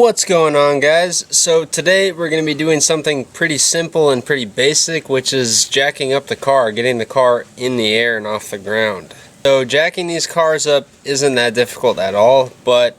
What's going on, guys? So today we're going to be doing something pretty simple and pretty basic, which is jacking up the car, getting the car in the air and off the ground. So jacking these cars up isn't that difficult at all, but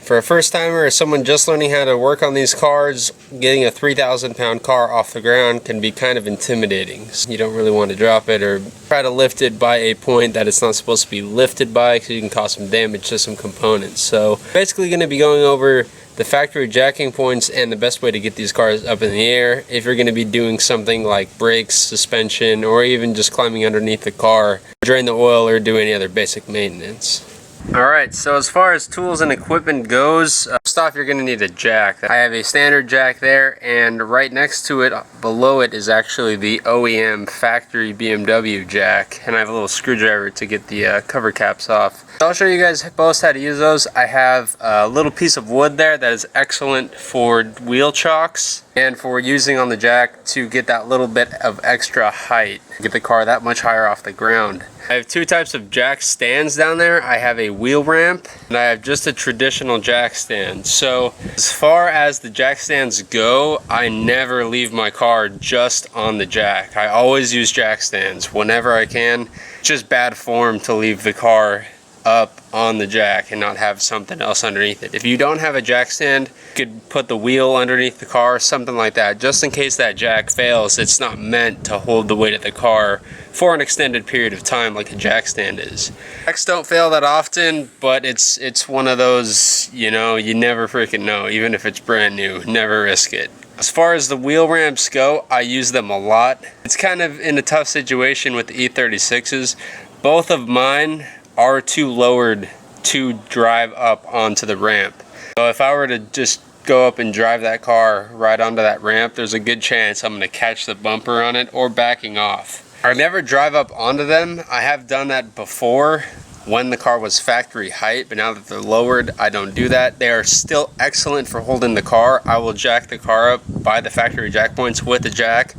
for a first timer or someone just learning how to work on these cars, getting a 3,000 pound car off the ground can be kind of intimidating. So you don't really want to drop it or try to lift it by a point that it's not supposed to be lifted by, because you can cause some damage to some components. So basically going to be going over the factory jacking points and the best way to get these cars up in the air if you're going to be doing something like brakes, suspension, or even just climbing underneath the car, drain the oil, or do any other basic maintenance. Alright, so as far as tools and equipment goes, first off you're going to need a jack. I have a standard jack there, and right next to it, below it, is actually the OEM factory BMW jack, and I have a little screwdriver to get the cover caps off. So I'll show you guys both how to use those. I have a little piece of wood there that is excellent for wheel chocks and for using on the jack to get that little bit of extra height, get the car that much higher off the ground. I have two types of jack stands down there. I have a wheel ramp and I have just a traditional jack stand. So as far as the jack stands go, I never leave my car just on the jack. I always use jack stands whenever I can. It's just bad form to leave the car up on the jack and not have something else underneath it. If you don't have a jack stand, you could put the wheel underneath the car, something like that, just in case that jack fails. It's not meant to hold the weight of the car for an extended period of time like a jack stand is. Jacks don't fail that often, but it's one of those, you know, you never freaking know. Even if it's brand new, never risk it. As far as the wheel ramps go, I use them a lot. It's kind of in a tough situation with the E36s. Both of mine are too lowered to drive up onto the ramp. So if I were to just go up and drive that car right onto that ramp, there's a good chance I'm going to catch the bumper on it or backing off. I never drive up onto them. I have done that before when the car was factory height, but now that they're lowered, I don't do that. They are still excellent for holding the car. I will jack the car up by the factory jack points with the jack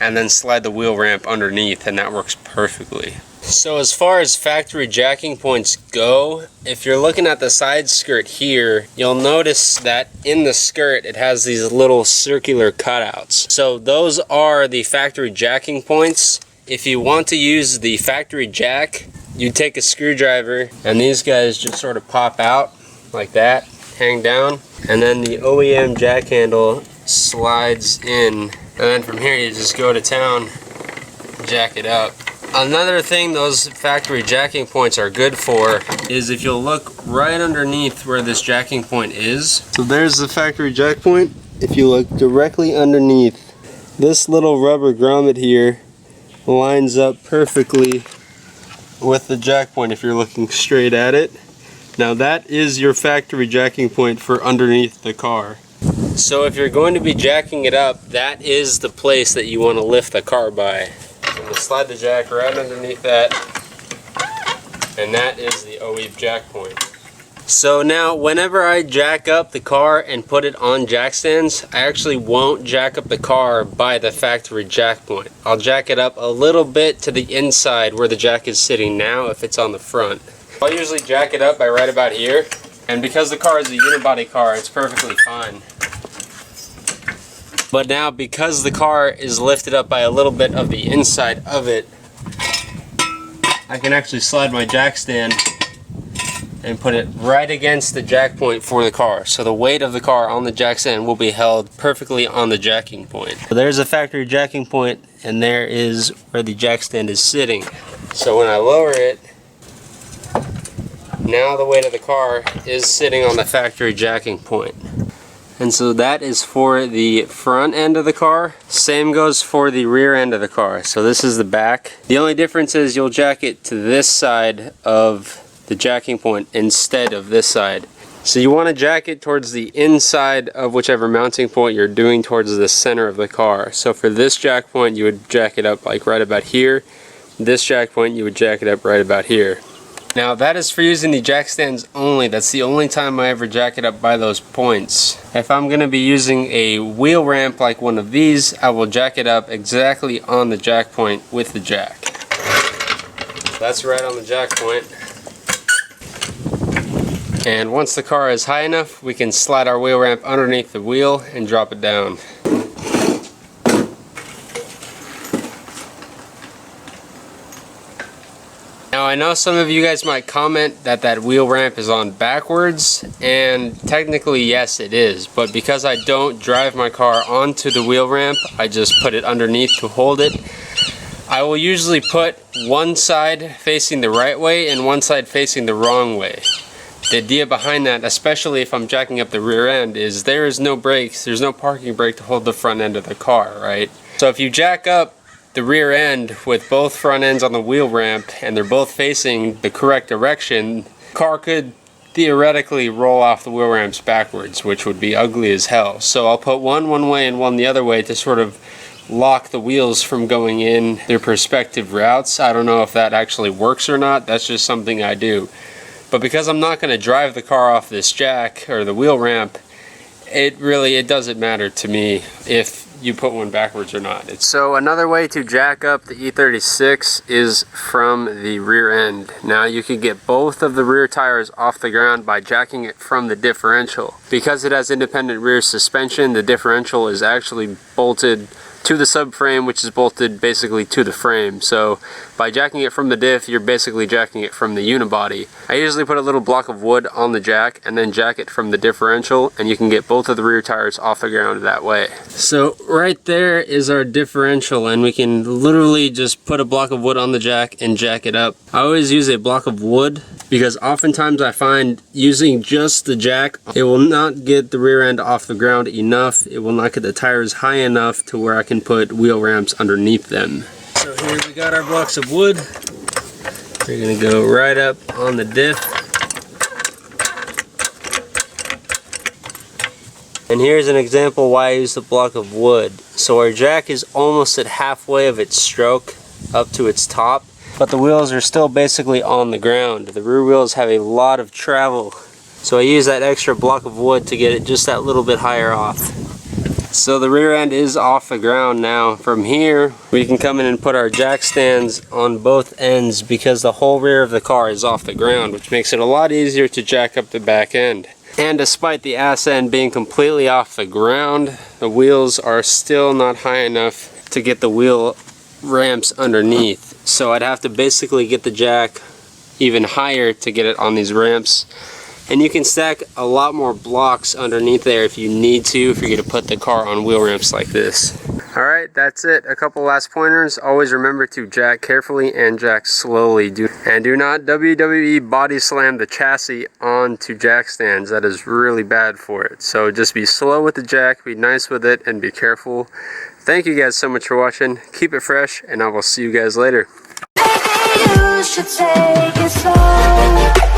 and then slide the wheel ramp underneath, and that works perfectly. So as far as factory jacking points go, if you're looking at the side skirt here, you'll notice that in the skirt it has these little circular cutouts. So those are the factory jacking points. If you want to use the factory jack, you take a screwdriver and these guys just sort of pop out like that, hang down, and then the OEM jack handle slides in, and then from here you just go to town, jack it up. Another thing those factory jacking points are good for is if you'll look right underneath where this jacking point is. So there's the factory jack point. If you look directly underneath, this little rubber grommet here lines up perfectly with the jack point if you're looking straight at it. Now that is your factory jacking point for underneath the car. So if you're going to be jacking it up, that is the place that you want to lift the car by. I'm going to slide the jack right underneath that, and that is the OE jack point. So now whenever I jack up the car and put it on jack stands, I actually won't jack up the car by the factory jack point. I'll jack it up a little bit to the inside where the jack is sitting now if it's on the front. I'll usually jack it up by right about here, and because the car is a unibody car, it's perfectly fine. But now because the car is lifted up by a little bit of the inside of it, I can actually slide my jack stand and put it right against the jack point for the car. So the weight of the car on the jack stand will be held perfectly on the jacking point. So there's a factory jacking point, and there is where the jack stand is sitting. So when I lower it, now the weight of the car is sitting on the factory jacking point. And so that is for the front end of the car. Same goes for the rear end of the car. So this is the back. The only difference is you'll jack it to this side of the jacking point instead of this side. So you want to jack it towards the inside of whichever mounting point you're doing towards the center of the car. So for this jack point, you would jack it up like right about here. This jack point, you would jack it up right about here. Now that is for using the jack stands only. That's the only time I ever jack it up by those points. If I'm going to be using a wheel ramp like one of these, I will jack it up exactly on the jack point with the jack. That's right on the jack point. And once the car is high enough, we can slide our wheel ramp underneath the wheel and drop it down. Now I know some of you guys might comment that that wheel ramp is on backwards, and technically yes it is, but because I don't drive my car onto the wheel ramp, I just put it underneath to hold it. I will usually put one side facing the right way and one side facing the wrong way. The idea behind that, especially if I'm jacking up the rear end, is there is no brakes, there's no parking brake to hold the front end of the car, right? So if you jack up the rear end with both front ends on the wheel ramp and they're both facing the correct direction, the car could theoretically roll off the wheel ramps backwards, which would be ugly as hell. So I'll put one way and one the other way to sort of lock the wheels from going in their respective routes. I don't know if that actually works or not, that's just something I do. But because I'm not going to drive the car off this jack or the wheel ramp, it doesn't matter to me if you put one backwards or not. So another way to jack up the E36 is from the rear end. Now you can get both of the rear tires off the ground by jacking it from the differential. Because it has independent rear suspension, the differential is actually bolted to the subframe, which is bolted basically to the frame. So by jacking it from the diff, you're basically jacking it from the unibody. I usually put a little block of wood on the jack and then jack it from the differential, and you can get both of the rear tires off the ground that way. So right there is our differential, and we can literally just put a block of wood on the jack and jack it up. I always use a block of wood because oftentimes I find using just the jack, it will not get the rear end off the ground enough. It will not get the tires high enough to where I can put wheel ramps underneath them. So here we got our blocks of wood. We're gonna go right up on the diff. And here's an example why I use the block of wood. So our jack is almost at halfway of its stroke up to its top, but the wheels are still basically on the ground. The rear wheels have a lot of travel. So I use that extra block of wood to get it just that little bit higher off. So the rear end is off the ground now. From here, we can come in and put our jack stands on both ends because the whole rear of the car is off the ground, which makes it a lot easier to jack up the back end. And despite the ass end being completely off the ground, the wheels are still not high enough to get the wheel ramps underneath. So I'd have to basically get the jack even higher to get it on these ramps. And you can stack a lot more blocks underneath there if you need to, if you're going to put the car on wheel ramps like this. Alright, that's it. A couple last pointers. Always remember to jack carefully and jack slowly. Do not WWE body slam the chassis onto jack stands. That is really bad for it. So just be slow with the jack, be nice with it, and be careful. Thank you guys so much for watching. Keep it fresh, and I will see you guys later. Maybe you should take it slow.